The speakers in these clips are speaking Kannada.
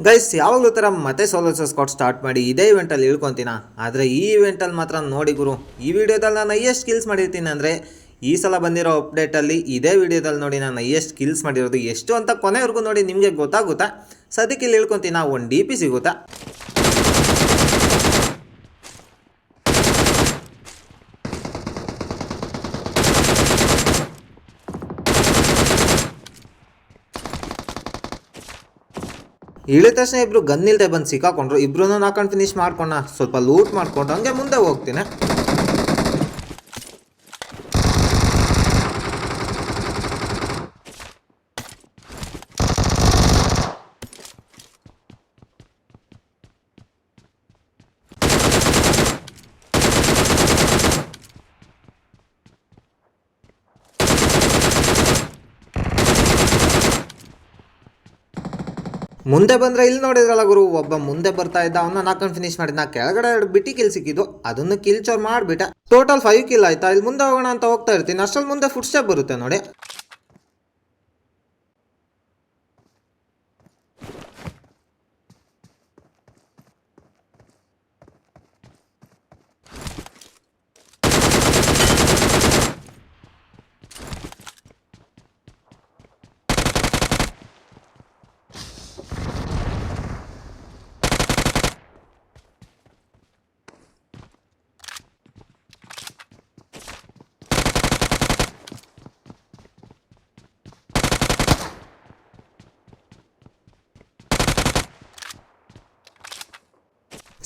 ಗೈಸ್ ಯಾವಾಗಲೂ ಥರ ಮತ್ತೆ ಸೋಲೋ ಸ್ಕಾಟ್ ಸ್ಟಾರ್ಟ್ ಮಾಡಿ ಇದೇ ಇವೆಂಟಲ್ಲಿ ಇಳ್ಕೊತೀನ. ಆದರೆ ಈ ಇವೆಂಟಲ್ಲಿ ಮಾತ್ರ ನೋಡಿ ಗುರು, ಈ ವಿಡಿಯೋದಲ್ಲಿ ನಾನು ಎಷ್ಟು ಸ್ಕಿಲ್ಸ್ ಮಾಡಿರ್ತೀನಿ ಅಂದರೆ ಈ ಸಲ ಬಂದಿರೋ ಅಪ್ಡೇಟಲ್ಲಿ ಇದೇ ವಿಡಿಯೋದಲ್ಲಿ ನೋಡಿ ನಾನು ಎಷ್ಟು ಸ್ಕಿಲ್ಸ್ ಮಾಡಿರೋದು ಎಷ್ಟು ಅಂತ ಕೊನೆವರೆಗೂ ನೋಡಿ ನಿಮಗೆ ಗೊತ್ತಾಗುತ್ತಾ. ಸದ್ಯಕ್ಕೆ ಇಲ್ಲಿ ಇಳ್ಕೊತೀನ, ಒಂದು DP ಸಿಗುತ್ತಾ. ಇಳಿದ ತಕ್ಷಣ ಇಬ್ರು ಗನ್ ಇಲ್ದೆ ಬಂದು ಸಿಕ್ಕಾಕೊಂಡ್ರು. ಇಬ್ರು ನಾಕೊಂಡು ಫಿನಿಶ್ ಮಾಡ್ಕೊಂಡ, ಸ್ವಲ್ಪ ಲೂಟ್ ಮಾಡ್ಕೊಂಡು ಹಂಗೆ ಮುಂದೆ ಹೋಗ್ತೀನಿ. ಮುಂದೆ ಬಂದರೆ ಇಲ್ಲಿ ನೋಡಿದ್ರಲ್ಲ ಗುರು, ಒಬ್ಬ ಮುಂದೆ ಬರ್ತಾ ಇದ್ದ, ಅವನ್ನ ನಾಕೊಂಡು ಫಿನಿಶ್ ಮಾಡಿದ. ಕೆಳಗಡೆ 2 ಬಿಟ್ಟಿ ಕಿಲ್ ಸಿಕ್ಕಿದ್ದು, ಅದನ್ನು ಕಿಲ್ ಚೋರ್ ಮಾಡಿಬಿಟ್ಟ. ಟೋಟಲ್ 5 ಕಿಲ್ ಆಯ್ತಾ. ಇಲ್ಲಿ ಮುಂದೆ ಹೋಗೋಣ ಅಂತ ಹೋಗ್ತಾ ಇರ್ತೀನಿ, ಅಷ್ಟರಲ್ಲಿ ಮುಂದೆ ಫುಟ್ ಸ್ಟೆಪ್ ಬರುತ್ತೆ ನೋಡಿ.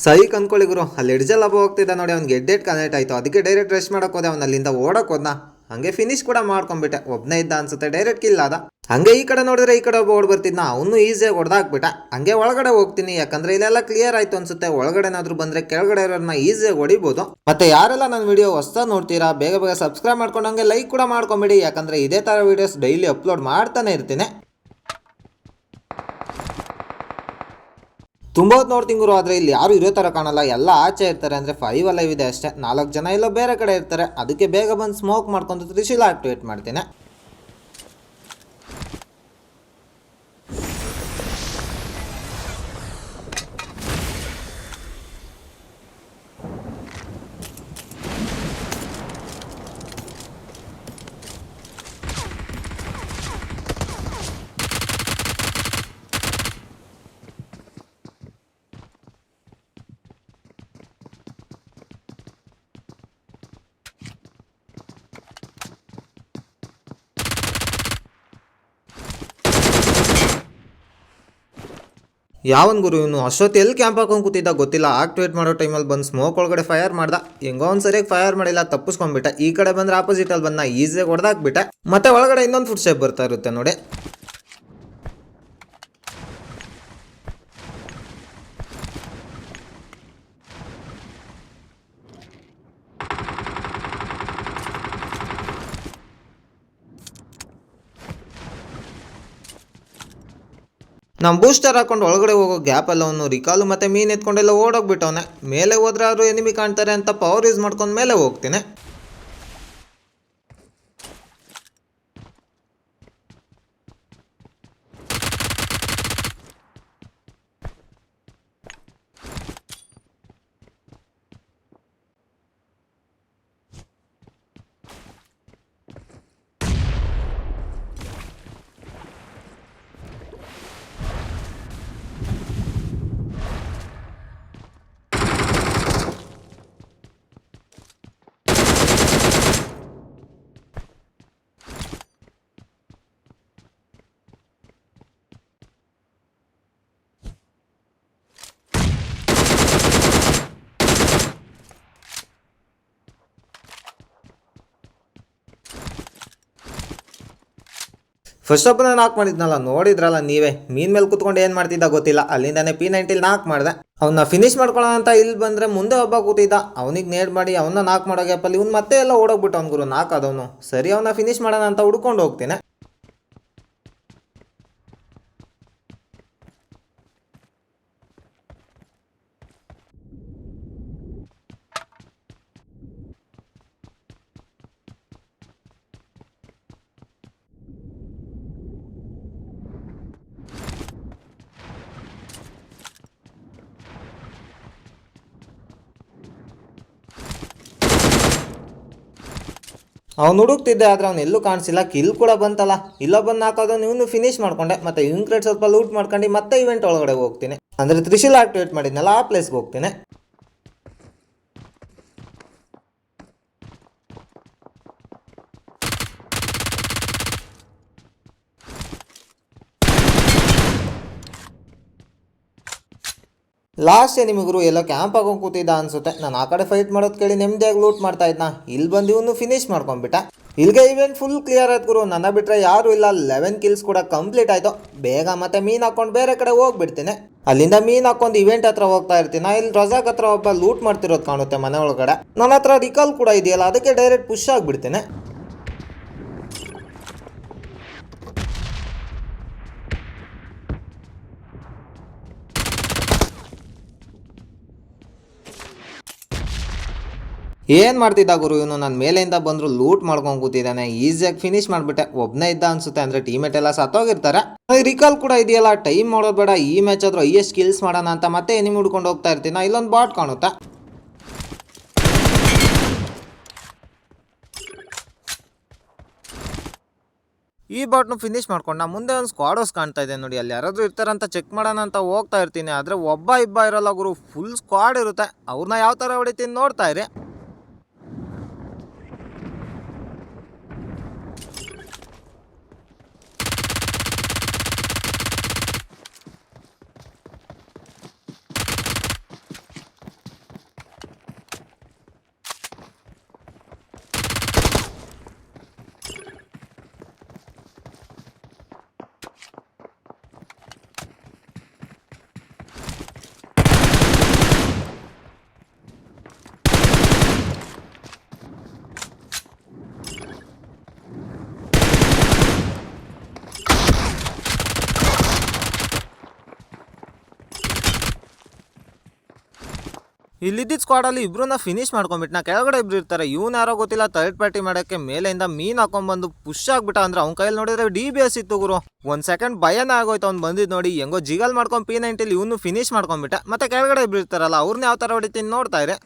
ಸೈಕ್ ಅನ್ಕೊಳ್ಳಿ ಗುರು, ಅಲ್ಲಿ ಎಡ್ಜಲ್ಲಿ ಹಬ್ಬ ಹೋಗ್ತಿದ್ದ ನೋಡಿ, ಅವ್ನಿಗೆ ಎಡ್ಡೆಡ್ ಕನೆಕ್ಟ್ ಆಯಿತು. ಅದಕ್ಕೆ ಡೈರೆಕ್ಟ್ ರೆಸ್ಟ್ ಮಾಡೋಕೆ ಹೋದೆ, ಅವ್ನು ಅಲ್ಲಿಂದ ಓಡಕ್ಕೆ ಹೋದ್ನ. ಹಂಗೆ ಫಿನಿಶ್ ಕೂಡ ಮಾಡ್ಕೊಂಡ್ಬಿಟ್ಟೆ. ಒಬ್ಬನೇ ಇದ್ದ ಅನ್ಸುತ್ತೆ, ಡೈರೆಕ್ಟ್ ಕಿಲ್ ಆದ. ಹಂಗೆ ಈ ಕಡೆ ನೋಡಿದ್ರೆ ಈ ಕಡೆ ಒಬ್ಬ ಓಡ್ ಬರ್ತಿದ್ನ, ಅವನು ಈಸಿಯಾಗಿ ಹೊಡೆದಾಕ್ಬಿಟ್ಟ. ಹಂಗೆ ಒಳಗಡೆ ಹೋಗ್ತೀನಿ, ಯಾಕಂದ್ರೆ ಇಲ್ಲೆಲ್ಲ ಕ್ಲಿಯರ್ ಆಯ್ತು ಅನ್ಸುತ್ತೆ. ಒಳಗಡೆನಾದ್ರೂ ಬಂದ್ರೆ ಕೆಳಗಡೆ ಇರೋರನ್ನ ಈಸಿಯಾಗಿ ಹೊಡಿಬೋದು. ಮತ್ತೆ ಯಾರೆಲ್ಲ ನನ್ನ ವಿಡಿಯೋ ಹೊಸದಾಗಿ ನೋಡ್ತೀರಾ, ಬೇಗ ಬೇಗ ಸಬ್ಸ್ಕ್ರೈಬ್ ಮಾಡ್ಕೊಂಡು ಹಂಗೆ ಲೈಕ್ ಕೂಡ ಮಾಡ್ಕೊಂಬಿಡಿ, ಯಾಕಂದ್ರೆ ಇದೇ ತರ ವಿಡಿಯೋಸ್ ಡೈಲಿ ಅಪ್ಲೋಡ್ ಮಾಡ್ತಾನೆ ಇರ್ತೀನಿ. ತುಂಬ ಹೊತ್ತು ನೋಡ್ತೀನಿ ಗುರು, ಆದರೆ ಇಲ್ಲಿ ಯಾರು ಇರೋ ಥರ ಕಾಣಲ್ಲ, ಎಲ್ಲ ಆಚೆ ಇರ್ತಾರೆ. ಅಂದರೆ 5 ಅಲೈವ್ ಇದೆ ಅಷ್ಟೇ, 4 ಜನ ಎಲ್ಲೋ ಬೇರೆ ಕಡೆ ಇರ್ತಾರೆ. ಅದಕ್ಕೆ ಬೇಗ ಬಂದು ಸ್ಮೋಕ್ ಮಾಡ್ಕೊಂಡು ತ್ರಿಶೂಲ ಆಕ್ಟಿವೇಟ್ ಮಾಡ್ತೇನೆ. ಯಾವನ್ ಗುರು ಇವನು, ಅಷ್ಟೊತ್ತು ಎಲ್ಲಿ ಕ್ಯಾಂಪ್ ಹಾಕೊಂಡು ಕೂತಿದ್ದ ಗೊತ್ತಿಲ್ಲ. ಆಕ್ಟಿವೇಟ್ ಮಾಡೋ ಟೈಮಲ್ಲಿ ಬಂದು ಸ್ಮೋಕ್ ಒಳಗಡೆ ಫೈರ್ ಮಾಡ್ದ. ಹೆಂಗೋ ಒಂದು ಸರಿಯಾಗಿ ಫೈರ್ ಮಾಡಿಲ್ಲ, ತಪ್ಪಿಸ್ಕೊಂಡ್ಬಿಟ್ಟೆ. ಈ ಕಡೆ ಬಂದ್ರೆ ಆಪೋಸಿಟಲ್ಲಿ ಬಂದ, ಈಸಿಯಾಗಿ ಹೊಡೆದಾಕ್ಬಿಟ್ಟೆ. ಮತ್ತೆ ಒಳಗಡೆ ಇನ್ನೊಂದು ಫುಟ್ ಸ್ಟೆಪ್ ಬರ್ತಾ ಇರುತ್ತೆ ನೋಡಿ. ನಮ್ಮ ಬೂಸ್ಟರ್ ಹಾಕೊಂಡು ಒಳಗಡೆ ಹೋಗೋ ಗ್ಯಾಪಲ್ಲಿ ಅವನು ರಿಕಾಲು ಮತ್ತು ಮೀನು ಎತ್ಕೊಂಡೆಲ್ಲ ಓಡೋಗ್ಬಿಟ್ಟವನೆ. ಮೇಲೆ ಹೋದ್ರೆ ಅವರು ಎನಿಮಿ ಕಾಣ್ತಾರೆ ಅಂತ ಪವರ್ ಯೂಸ್ ಮಾಡ್ಕೊಂಡು ಮೇಲೆ ಹೋಗ್ತೀನಿ. ಫಸ್ಟ್ ಒಬ್ಬನ ನಾಕ್ ಮಾಡಿದ್ನಲ್ಲ, ನೋಡಿದ್ರಲ್ಲ ನೀವೇ. ಮೀನ್ ಮೇಲೆ ಕುತ್ಕೊಂಡು ಏನು ಮಾಡ್ತಿದ್ದ ಗೊತ್ತಿಲ್ಲ, ಅಲ್ಲಿಂದಾನೆ P90 ನಾಕ್ ಮಾಡಿದೆ. ಅವನ್ನ ಫಿನಿಶ್ ಮಾಡ್ಕೊಳ್ಳೋ ಅಂತ ಇಲ್ಲಿ ಬಂದರೆ ಮುಂದೆ ಒಬ್ಬ ಕೂತಿದ್ದ, ಅವನಿಗೆ ನೇಡ್ ಮಾಡಿ ಅವನ್ನ ನಾಕ್ ಮಾಡೋ ಗ್ಯಾಪಲ್ಲಿ ಇವ್ನು ಮತ್ತೆ ಎಲ್ಲ ಓಡೋಗ್ಬಿಟ್ಟು ಅವ್ನು ಗುರು ನಾಕ್ ಆದವನು. ಸರಿ ಅವನ್ನ ಫಿನಿಶ್ ಮಾಡೋಣ ಅಂತ ಹುಡ್ಕೊಂಡು ಹೋಗ್ತೀನಿ. ಅವ್ನು ಹುಡುಕ್ತಿದ್ದೆ ಆದರೆ ಅವ್ನು ಎಲ್ಲೂ ಕಾಣಿಸಿಲ್ಲ. ಕಿಲ್ ಕೂಡ ಬಂತಲ್ಲ, ಇಲ್ಲೊಬ್ಬನ ಹಾಕೋದು ಇವನು ಫಿನಿಶ್ ಮಾಡ್ಕೊಂಡೆ. ಮತ್ತೆ ಇವನ್ ಕ್ರೇಟ್ ಸ್ವಲ್ಪ ಲೂಟ್ ಮಾಡ್ಕೊಂಡು ಮತ್ತೆ ಇವೆಂಟ್ ಒಳಗಡೆ ಹೋಗ್ತೀನಿ, ಅಂದರೆ ತ್ರಿಶೂಲ್ ಆಕ್ಟಿವೇಟ್ ಮಾಡಿದ್ನಲ್ಲ ಆ ಪ್ಲೇಸ್ಗೆ ಹೋಗ್ತೀನಿ. ಲಾಸ್ಟ್ ನಿಮಗರು ಎಲ್ಲೋ ಕ್ಯಾಂಪ್ ಹಾಕೊಂಡು ಕೂತಿದ್ದ ಅನ್ಸುತ್ತೆ. ನಾನು ಆ ಕಡೆ ಫೈಟ್ ಮಾಡೋದು ಕೇಳಿ ನೆಮ್ಮದಿಯಾಗಿ ಲೂಟ್ ಮಾಡ್ತಾ ಇದ್ನ. ಇಲ್ಲಿ ಬಂದು ಇವನು ಫಿನಿಶ್ ಮಾಡ್ಕೊಂಡ್ಬಿಟ್ಟ. ಇಲ್ಲಿಗೆ ಇವೆಂಟ್ ಫುಲ್ ಕ್ಲಿಯರ್ ಆಯ್ತು ಗುರು. ನನ್ನ ಬಿಟ್ಟರೆ ಯಾರು ಇಲ್ಲ. 11 ಕಿಲ್ಸ್ ಕೂಡ ಕಂಪ್ಲೀಟ್ ಆಯಿತು. ಬೇಗ ಮತ್ತೆ ಮೀನು ಹಾಕೊಂಡು ಬೇರೆ ಕಡೆ ಹೋಗ್ಬಿಡ್ತೀನಿ. ಅಲ್ಲಿಂದ ಮೀನು ಹಾಕೊಂಡು ಇವೆಂಟ್ ಹತ್ರ ಹೋಗ್ತಾ ಇರ್ತೀನಿ. ಇಲ್ಲಿ ರಜಾಕ್ ಹತ್ರ ಒಬ್ಬ ಲೂಟ್ ಮಾಡ್ತಿರೋದು ಕಾಣುತ್ತೆ ಮನೆ ಒಳಗಡೆ. ನನ್ನ ಹತ್ರ ರಿಕಾಲ್ ಕೂಡ ಇದೆಯಲ್ಲ, ಅದಕ್ಕೆ ಡೈರೆಕ್ಟ್ ಪುಷ್ ಆಗಿಬಿಡ್ತೀನಿ. ಏನು ಮಾಡ್ತಿದ್ದ ಗುರು ಇವನು, ನನ್ನ ಮೇಲೆಯಿಂದ ಬಂದರು ಲೂಟ್ ಮಾಡ್ಕೊಂಡು ಕೂತಿದ್ದಾನೆ. ಈಸಿಯಾಗಿ ಫಿನಿಶ್ ಮಾಡಿಬಿಟ್ಟೆ. ಒಬ್ಬನೇ ಇದ್ದ ಅನ್ಸುತ್ತೆ, ಅಂದರೆ ಟೀಮೇಟ್ ಎಲ್ಲ ಸತ್ತೋಗಿರ್ತಾರೆ. ರಿಕಾಲ್ ಕೂಡ ಇದೆಯಲ್ಲ, ಟೈಮ್ ಮಾಡೋದು ಬೇಡ. ಈ ಮ್ಯಾಚ್ ಆದ್ರೂ ಹೈಯೆಸ್ಟ್ ಕಿಲ್ಸ್ ಮಾಡೋಣ ಅಂತ ಮತ್ತೆ ಎನಿಮಿ ಹುಡ್ಕೊಂಡು ಹೋಗ್ತಾ ಇರ್ತೀನಿ. ಇಲ್ಲೊಂದು ಬಾಟ್ ಕಾಣುತ್ತೆ. ಈ ಬಾಟ್ನು ಫಿನಿಶ್ ಮಾಡ್ಕೊಂಡ. ಮುಂದೆ ಒಂದು ಸ್ಕ್ವಾಡೋಸ್ ಕಾಣ್ತಾ ಇದೆ ನೋಡಿ, ಅಲ್ಲಿ ಯಾರಾದರೂ ಇರ್ತಾರಂತ ಚೆಕ್ ಮಾಡೋಣ ಅಂತ ಹೋಗ್ತಾ ಇರ್ತೀನಿ. ಆದರೆ ಒಬ್ಬ ಇಬ್ಬ ಇರೋಲ್ಲ ಗುರು, ಫುಲ್ ಸ್ಕ್ವಾಡ್ ಇರುತ್ತೆ. ಅವ್ರನ್ನ ಯಾವ ಥರ ಹೊಡಿತೀನಿ ನೋಡ್ತಾ ಇರಿ. ಇಲ್ಲಿದ್ದ ಸ್ಕ್ವಾಡಲ್ಲಿ ಇಬ್ರನ್ನ ಫಿನಿಶ್ ಮಾಡ್ಕೊಂಡ್ಬಿಟ್ಟು. ಕೆಳಗಡೆ ಇಬ್ರು ಇರ್ತಾರೆ. ಇವ್ನು ಯಾರೋ ಗೊತ್ತಿಲ್ಲ, ಥರ್ಡ್ ಪಾರ್ಟಿ ಮಾಡೋಕ್ಕೆ ಮೇಲೆಯಿಂದ ಮೀನು ಹಾಕೊಂಡ್ಬಂದು ಪುಷ್ ಆಗ್ಬಿಟ್ಟ. ಅಂದ್ರೆ ಅವ್ನ ಕೈಯಲ್ಲಿ ನೋಡಿದ್ರೆ DBS ಇತ್ತು ಗುರು. ಒಂದು ಸೆಕೆಂಡ್ ಭಯನೇ ಆಗೋಯ್ತು. ಅವ್ನು ಬಂದಿದ್ದು ನೋಡಿ, ಹೆಂಗೋ ಜಿಗಲ್ ಮಾಡ್ಕೊಂಡು P90 ಇವನು ಫಿನಿಶ್ ಮಾಡ್ಕೊಂಡ್ಬಿಟ್ಟ. ಮತ್ತೆ ಕೆಳಗಡೆ ಇಬ್ರು ಇರ್ತಾರಲ್ಲ, ಅವ್ರನ್ನ ಯಾವ ಥರ ಹೊಡಿತೀನಿ ನೋಡ್ತಾ ಇರಿ.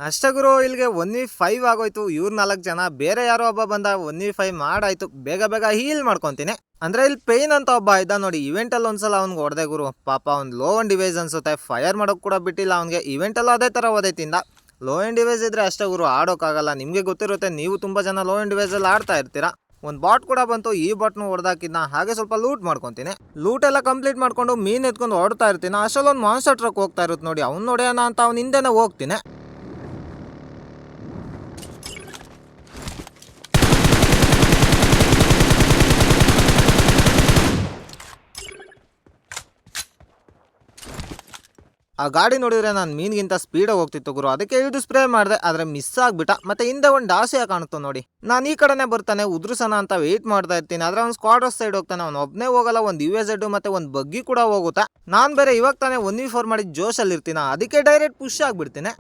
ಅಷ್ಟೇ ಗುರು, ಇಲ್ಲಿಗೆ 1v5 ಆಗೋಯ್ತು. ಇವ್ರು 4 ಜನ, ಬೇರೆ ಯಾರೋ ಒಬ್ಬ ಬಂದ. 1v5 ಮಾಡಾಯ್ತು. ಬೇಗ ಬೇಗ ಹೀಲ್ ಮಾಡ್ಕೊತೀನಿ. ಅಂದ್ರೆ ಇಲ್ಲಿ ಪೇನ್ ಅಂತ ಒಬ್ಬ ಇದ್ದ ನೋಡಿ, ಇವೆಂಟಲ್ಲಿ ಒಂದ್ಸಲ ಅವ್ನಿಗೆ ಹೊಡೆದೆ ಗುರು. ಪಾಪ ಅವ್ನು ಲೋ ಆನ್ ಡಿವೈಸ್ ಅನ್ಸುತ್ತೆ, ಫೈರ್ ಮಾಡೋಕೆ ಕೂಡ ಬಿಟ್ಟಿಲ್ಲ ಅವ್ನಿಗೆ. ಇವೆಂಟಲ್ಲೂ ಅದೇ ಥರ ಓದೈತಿಂದ. ಲೋ ಆನ್ ಡಿವೈಸ್ ಇದ್ರೆ ಅಷ್ಟೇ ಗುರು, ಆಡೋಕ್ಕಾಗಲ್ಲ. ನಿಮಗೆ ಗೊತ್ತಿರುತ್ತೆ, ನೀವು ತುಂಬ ಜನ ಲೋ ಆನ್ ಡಿವೈಸಲ್ಲಿ ಆಡ್ತಾ ಇರ್ತೀರಾ. ಒಂದು ಬಾಟ್ ಕೂಡ ಬಂತು, ಈ ಬಾಟ್ನು ಹೊಡೆದಾಕಿದ್ನ. ಹಾಗೆ ಸ್ವಲ್ಪ ಲೂಟ್ ಮಾಡ್ಕೊತೀನಿ. ಲೂಟ್ ಎಲ್ಲ ಕಂಪ್ಲೀಟ್ ಮಾಡ್ಕೊಂಡು ಮೀನು ಎತ್ಕೊಂಡು ಹೊಡ್ತಾ ಇರ್ತೀನಿ. ಅಷ್ಟರಲ್ಲಿ ಒಂದು ಮಾನ್ಸ್ಟರ್ ಟ್ರಕ್ ಹೋಗ್ತಾ ಇರುತ್ತೆ ನೋಡಿ, ಅವ್ನು ನೋಡ್ಯಾನ ಅಂತ ಅವ್ನ ಹಿಂದೆನೇ ಹೋಗ್ತೀನಿ. ಆ ಗಾಡಿ ನೋಡಿದ್ರೆ ನಾನು ಮೀನಿಗಿಂತ ಸ್ಪೀಡಾಗಿ ಹೋಗ್ತಿತ್ತು ಗುರು. ಅದಕ್ಕೆ ಇದು ಸ್ಪ್ರೇ ಮಾಡಿದೆ, ಆದರೆ ಮಿಸ್ ಆಗ್ಬಿಟ್ಟ. ಮತ್ತೆ ಹಿಂದೆ ಒಂದು ಡಾಸಿಯಾ ಕಾಣುತ್ತೋ ನೋಡಿ. ನಾನು ಈ ಕಡೆನೇ ಬರ್ತಾನೆ ಉದ್ರಸನ ಅಂತ ವೆಯ್ಟ್ ಮಾಡ್ತಾ ಇರ್ತೀನಿ. ಆದರೆ ಅವ್ನು ಸ್ಕ್ವಾಡರ್ಸ್ ಸೈಡ್ ಹೋಗ್ತಾನೆ. ಅವ್ನು ಒಬ್ಬನೇ ಹೋಗಲ್ಲ, ಒಂದು UAZ ಮತ್ತೆ ಒಂದು ಬಗ್ಗಿ ಕೂಡ ಹೋಗುತ್ತಾ. ನಾನು ಬೇರೆ ಇವಾಗ ತಾನೇ 1v4 ಮಾಡಿ ಜೋಶಲ್ಲಿ ಇರ್ತೀನಿ. ಅದಕ್ಕೆ ಡೈರೆಕ್ಟ್ ಪುಷ್ ಆಗಿಬಿಡ್ತೀನಿ.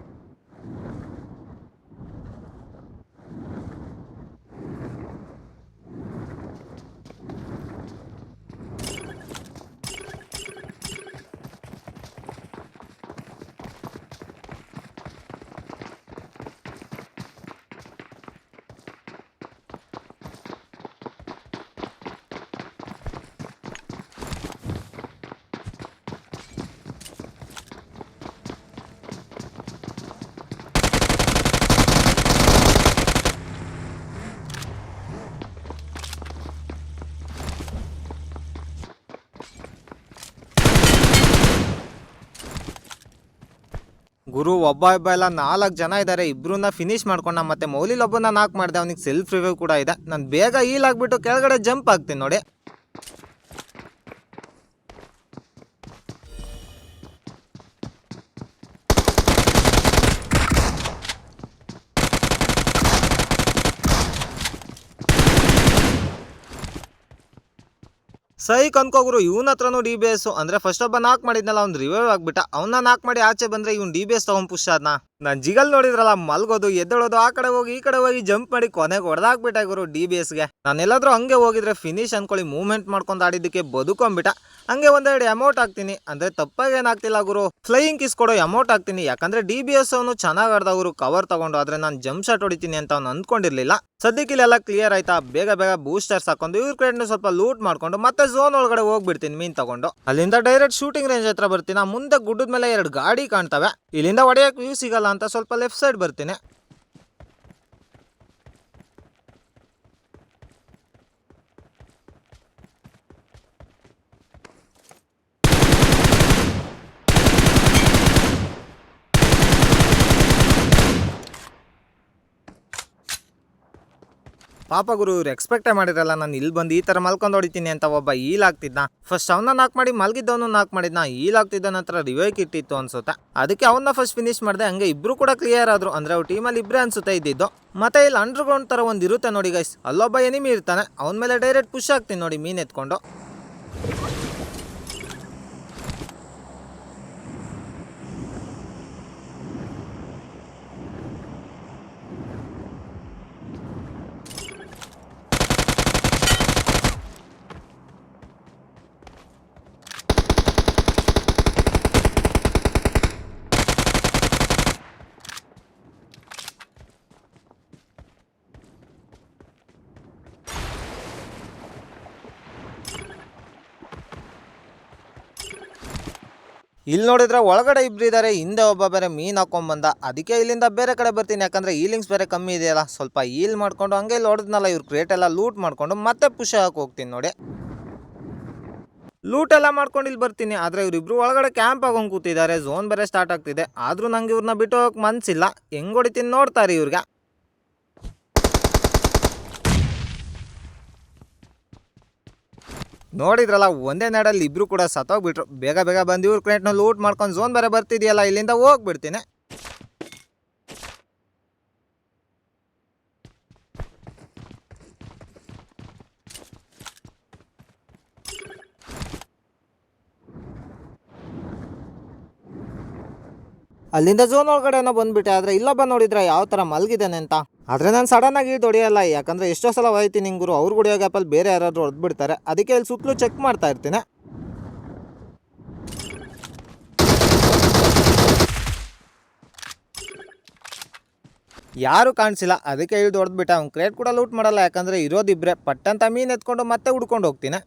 ಗುರು ಒಬ್ಬ ಎಲ್ಲ 4 ಜನ ಇದ್ದಾರೆ. ಇಬ್ರನ್ನ ಫಿನಿಶ್ ಮಾಡ್ಕೊಂಡ. ಮತ್ತೆ ಮೌಲಿಲ್ ಒಬ್ಬನ ನಾಕ್ ಮಾಡಿದೆ. ಅವನಿಗೆ ಸೆಲ್ಫ್ ರಿವ್ಯೂ ಕೂಡ ಇದೆ. ನಾನು ಬೇಗ ಹೀಲ್ ಆಗ್ಬಿಟ್ಟು ಕೆಳಗಡೆ ಜಂಪ್ ಆಗ್ತೀನಿ ನೋಡಿ. ಸೈಕ್ ಅನ್ಕೋಗ್ರು ಇವನ ಹತ್ರನು DBS ಅಂದ್ರೆ ಫಸ್ಟ್ ಒಬ್ಬ ನಾಕ್ ಮಾಡಿದ್ನಲ್ಲ ಅವ್ನು ರಿವೈವ್ ಆಗ್ಬಿಟ್ಟ. ಅವನ್ನ ನಾಕ್ ಮಾಡಿ ಆಚೆ ಬಂದ್ರೆ ಇವ್ನು DBS ತಗೊಂಡ್ ಪುಷ್ ಆದ್ನ. ನಾನ್ ಜಿಗಲ್ ನೋಡಿದ್ರಲ್ಲ ಮಲ್ಗೋದು ಎದ್ದೇಳೋದು ಆ ಕಡೆ ಹೋಗಿ ಈ ಕಡೆ ಹೋಗಿ ಜಂಪ್ ಮಾಡಿ ಕೊನೆಗೆ ಹೊಡೆದಾಕ್ಬಿಟ್ಟ ಗುರು DBSಗೆ. ನಾನೆಲ್ಲಾದ್ರೂ ಹಂಗೆ ಹೋಗಿದ್ರೆ ಫಿನಿಶ್ ಅನ್ಕೊಳ್ಳಿ ಮೂವ್ಮೆಂಟ್ ಮಾಡ್ಕೊಂಡು ಆಡಿದ್ದಕ್ಕೆ ಬದುಕೊಂಡ್ಬಿಟ್ಟ. ಹಂಗೆ ಒಂದೆರಡು ಅಮೌಂಟ್ ಹಾಕ್ತೀನಿ ಅಂದ್ರೆ ತಪ್ಪಾಗಿ ಏನಾಗ್ತಿಲ್ಲ ಗುರು, ಫ್ಲೈಯಿಂಗ್ ಕಿಸ್ ಕೊಡೋ ಅಮೌಂಟ್ ಹಾಕ್ತೀನಿ. ಯಾಕಂದ್ರೆ DBS ಅವನು ಚೆನ್ನಾಗ್ ಆಡ್ದ ಗುರು ಕವರ್ ತಗೊಂಡು. ಆದ್ರೆ ನಾನು ಜಂಪ್ ಶಾಟ್ ಹೊಡಿತೀನಿ ಅಂತ ಅವ್ನು ಅಂದ್ಕೊಂಡಿರ್ಲಿಲ್ಲ. ಸದ್ಯಕ್ಕೆ ಇಲ್ಲೆಲ್ಲ ಕ್ಲಿಯರ್ ಆಯ್ತಾ, ಬೇಗ ಬೇಗ ಬೂಸ್ಟರ್ಸ್ ಹಾಕೊಂಡು ಇವ್ರ ಕಡೆ ಸ್ವಲ್ಪ ಲೂಟ್ ಮಾಡ್ಕೊಂಡು ಮತ್ತೆ ಝೋನ್ ಒಳಗಡೆ ಹೋಗ್ಬಿಡ್ತೀನಿ ಮೀನ್ ತಗೊಂಡು. ಅಲ್ಲಿಂದ ಡೈರೆಕ್ಟ್ ಶೂಟಿಂಗ್ ರೇಂಜ್ ಹತ್ರ ಬರ್ತೀನಿ. ಮುಂದೆ ಗುಡ್ಡದ ಮೇಲೆ 2 ಗಾಡಿ ಕಾಣ್ತವೆ. ಇಲ್ಲಿಂದ ಹೊಡೆಯಕ್ ವ್ಯೂ ಸಿಗಲ್ಲ ಅಂತ ಸ್ವಲ್ಪ ಲೆಫ್ಟ್ ಸೈಡ್ ಬರ್ತೀನಿ. ಪಾಪ ಗುರು ಇವ್ರು ಎಕ್ಸ್ಪೆಕ್ಟೇ ಮಾಡಿರಲ್ಲ ನಾನು ಇಲ್ಲಿ ಬಂದು ಈ ತರ ಮಲ್ಕೊಂಡು ಹೊಡಿತೀನಿ ಅಂತ. ಒಬ್ಬ ಈಲ್ ಆಗ್ತಿದ್ನ, ಫಸ್ಟ್ ಅವನ್ನ ನಾಕ್ ಮಾಡಿ ಮಲ್ಗಿದ್ದವನು ನಾಕ್ ಮಾಡಿದ್ನ. ಈಲ್ ಆಗ್ತಿದ್ದ ನಂತರ ರಿವೈಕ್ ಇಟ್ಟಿತ್ತು ಅನ್ಸುತ್ತೆ, ಅದಕ್ಕೆ ಅವನ್ನ ಫಸ್ಟ್ ಫಿನಿಶ್ ಮಾಡಿದೆ. ಹಂಗೆ ಇಬ್ರು ಕೂಡ ಕ್ಲಿಯರ್ ಆದ್ರು. ಅಂದ್ರೆ ಅವ್ರ ಟೀಮಲ್ಲಿ ಇಬ್ಬರೇ ಅನ್ಸುತ್ತೆ ಇದ್ದಿದ್ದು. ಮತ್ತೆ ಇಲ್ಲಿ ಅಂಡರ್ ಗ್ರೌಂಡ್ ತರ ಒಂದ್ ಇರುತ್ತೆ ನೋಡಿ ಗೈಸ್, ಅಲ್ಲೊಬ್ಬ ಎನಿಮಿ ಇರ್ತಾನೆ. ಅವನ ಮೇಲೆ ಡೈರೆಕ್ಟ್ ಪುಷ್ ಆಗ್ತೀನಿ ನೋಡಿ ಮೀನ್ ಎತ್ಕೊಂಡು. ಇಲ್ಲಿ ನೋಡಿದ್ರೆ ಒಳಗಡೆ ಇಬ್ರು ಇದಾರೆ, ಹಿಂದೆ ಒಬ್ಬ ಬೇರೆ ಮೀನ್ ಹಾಕೊಂಡ್ ಬಂದ. ಅದಕ್ಕೆ ಇಲ್ಲಿಂದ ಬೇರೆ ಕಡೆ ಬರ್ತೀನಿ, ಯಾಕಂದ್ರೆ ಈಲಿಂಗ್ಸ್ ಬೇರೆ ಕಮ್ಮಿ ಇದೆಯಲ್ಲ. ಸ್ವಲ್ಪ ಈಲ್ ಮಾಡ್ಕೊಂಡು ಹಂಗೆ ಇಲ್ಲಿ ಹೊಡೆದ್ನಲ್ಲ ಇವ್ರು ಕ್ರೇಟ್ ಎಲ್ಲ ಲೂಟ್ ಮಾಡ್ಕೊಂಡು ಮತ್ತೆ ಪುಷ್ ಹಾಕಿ ಹೋಗ್ತೀನಿ ನೋಡಿ. ಲೂಟ್ ಎಲ್ಲ ಮಾಡ್ಕೊಂಡು ಇಲ್ಲಿ ಬರ್ತೀನಿ. ಆದ್ರೆ ಇವ್ರಿಬ್ರು ಒಳಗಡೆ ಕ್ಯಾಂಪ್ ಆಗೋಂಗ್ ಕೂತಿದ್ದಾರೆ. ಝೋನ್ ಬೇರೆ ಸ್ಟಾರ್ಟ್ ಆಗ್ತಿದೆ. ಆದ್ರೂ ನಂಗೆ ಇವ್ರನ್ನ ಬಿಟ್ಟು ಹೋಗಕ್ ಮನ್ಸಿಲ್ಲ. ಹೆಂಗ್ ಹೊಡಿತೀನಿ ನೋಡ್ತಾರೆ ಇವ್ರಿಗೆ. ನೋಡಿದ್ರಲ್ಲ ಒಂದೇ ನಾಡಲ್ಲಿ ಇಬ್ರು ಕೂಡ ಸತ್ತೋಗ್ಬಿಟ್ರು. ಬೇಗ ಬೇಗ ಬಂದು ಇವ್ರ ಕ್ರೇಟ್ನ ಲೂಟ್ ಮಾಡ್ಕೊಂಡು ಝೋನ್ ಬೇರೆ ಬರ್ತಿದೆಯಲ್ಲ ಇಲ್ಲಿಂದ ಹೋಗ್ಬಿಡ್ತೀನಿ. ಅಲ್ಲಿಂದ ಝೋನ್ ಒಳಗಡೆನೋ ಬಂದ್ಬಿಟ್ಟೆ. ಆದ್ರೆ ಇಲ್ಲೊಬ್ಬ ನೋಡಿದ್ರೆ ಯಾವ ತರ ಮಲ್ಗಿದ್ದಾನೆ ಅಂತ. ಆದ್ರೆ ನಾನು ಸಡನ್ ಆಗಿ ಹೊಡೆಯಲ್ಲ, ಯಾಕಂದ್ರೆ ಎಷ್ಟೋ ಸಲ ಹೋಯ್ತೀನಿ ನಿಂಗುರು ಅವ್ರು ಹೊಡೆಯೋ ಗ್ಯಾಪಲ್ಲಿ ಬೇರೆ ಯಾರಾದ್ರೂ ಹೊಡೆದ್ಬಿಡ್ತಾರೆ. ಅದಕ್ಕೆ ಇಲ್ಲಿ ಸುತ್ತಲೂ ಚೆಕ್ ಮಾಡ್ತಾ ಇರ್ತೀನಿ. ಯಾರು ಕಾಣಿಸಿಲ್ಲ, ಅದಕ್ಕೆ ಇಳಿದು ಹೊಡೆದ್ಬಿಟ್ಟ. ಅವ್ನು ಕ್ರೇಟ್ ಕೂಡ ಲೂಟ್ ಮಾಡಲ್ಲ, ಯಾಕಂದ್ರೆ ಇರೋದಿಬ್ರೆ. ಪಟ್ಟಂತ ಮೀನ್ ಎತ್ಕೊಂಡು ಮತ್ತೆ ಹುಡ್ಕೊಂಡು ಹೋಗ್ತೀನಿ.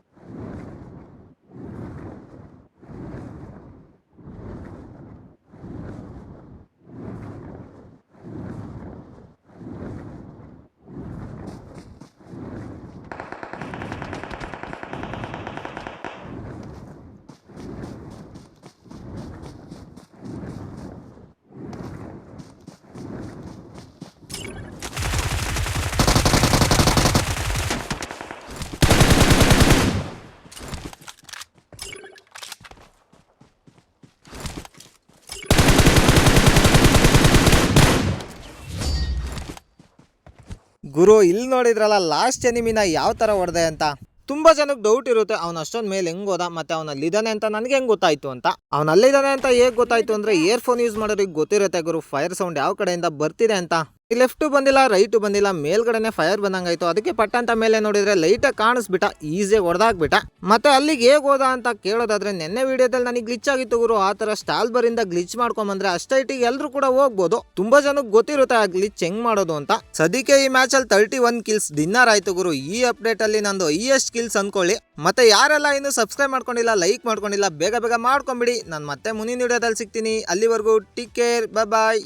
ಗುರು ಇಲ್ಲಿ ನೋಡಿದ್ರಲ್ಲ ಲಾಸ್ಟ್ ಎನಿಮಿನ ಯಾವ ತರ ಹೊಡೆದೆ ಅಂತ. ತುಂಬಾ ಜನಕ್ಕೆ ಡೌಟ್ ಇರುತ್ತೆ ಅವ್ನು ಅಷ್ಟೊಂದ್ ಮೇಲೆ ಹೆಂಗ್ ಹೋದ ಮತ್ತೆ ಅವನಲ್ಲಿದ್ದಾನೆ ಅಂತ ನನಗೆ ಹೆಂಗ್ ಗೊತ್ತಾಯ್ತು ಅಂತ. ಅವನಲ್ಲಿದ್ದಾನೆ ಅಂತ ಹೇಗ್ ಗೊತ್ತಾಯ್ತು ಅಂದ್ರೆ ಇಯರ್ಫೋನ್ ಯೂಸ್ ಮಾಡೋರಿಗೆ ಗೊತ್ತಿರುತ್ತೆ ಗುರು ಫೈರ್ ಸೌಂಡ್ ಯಾವ ಕಡೆಯಿಂದ ಬರ್ತಿದೆ ಅಂತ. ಲೆಫ್ಟ್ ಬಂದಿಲ್ಲ ರೈಟ್ ಬಂದಿಲ್ಲ, ಮೇಲ್ಗಡೆನೆ ಫೈರ್ ಬಂದಂಗಾಯ್ತು. ಅದಕ್ಕೆ ಪಟ್ಟಂತ ಮೇಲೆ ನೋಡಿದ್ರೆ ಲೈಟ್ ಕಾಣಿಸ್ಬಿಟ್ಟ, ಈಸಿಯಾಗಿ ಹೊಡೆದಾಕ್ಬಿಟ್ಟ. ಮತ್ತೆ ಅಲ್ಲಿಗೆ ಹೇಗ್ ಹೋದ ಅಂತ ಕೇಳೋದಾದ್ರೆ ನೆನ್ನೆ ವಿಡಿಯೋದಲ್ಲಿ ನನಗೆ ಗ್ಲಿಚ್ ಆಗಿತ್ತು ಗುರು. ಆ ತರ ಸ್ಟಾಲ್ಬರ್ ಇಂದ ಗ್ಲಿಚ್ ಮಾಡ್ಕೊಂಬಂದ್ರೆ ಅಷ್ಟೈಟಿಗೆ ಎಲ್ರು ಕೂಡ ಹೋಗ್ಬೋದು. ತುಂಬಾ ಜನಕ್ಕೆ ಗೊತ್ತಿರುತ್ತೆ ಆ ಗ್ಲಿಚ್ ಹೆಂಗ್ ಮಾಡೋದು ಅಂತ. ಸದ್ಯಕ್ಕೆ ಈ ಮ್ಯಾಚ್ ಅಲ್ಲಿ 31 ಕಿಲ್ಸ್ ಡಿನ್ನರ್ ಆಯ್ತು ಗುರು. ಈ ಅಪ್ಡೇಟ್ ಅಲ್ಲಿ ನಂದು ಹೈಯೆಸ್ಟ್ ಕಿಲ್ಸ್ ಅನ್ಕೊಳ್ಳಿ. ಮತ್ತೆ ಯಾರೆಲ್ಲ ಇನ್ನು ಸಬ್ಸ್ಕ್ರೈಬ್ ಮಾಡ್ಕೊಂಡಿಲ್ಲ, ಲೈಕ್ ಮಾಡ್ಕೊಂಡಿಲ್ಲ, ಬೇಗ ಬೇಗ ಮಾಡ್ಕೊಂಬಿಡಿ. ನಾನು ಮತ್ತೆ ಮುಂದಿನ ವಿಡಿಯೋದಲ್ಲಿ ಸಿಗ್ತೀನಿ. ಅಲ್ಲಿವರೆಗೂ ಟೇಕ್ ಕೇರ್, ಬೈ ಬಾಯ್.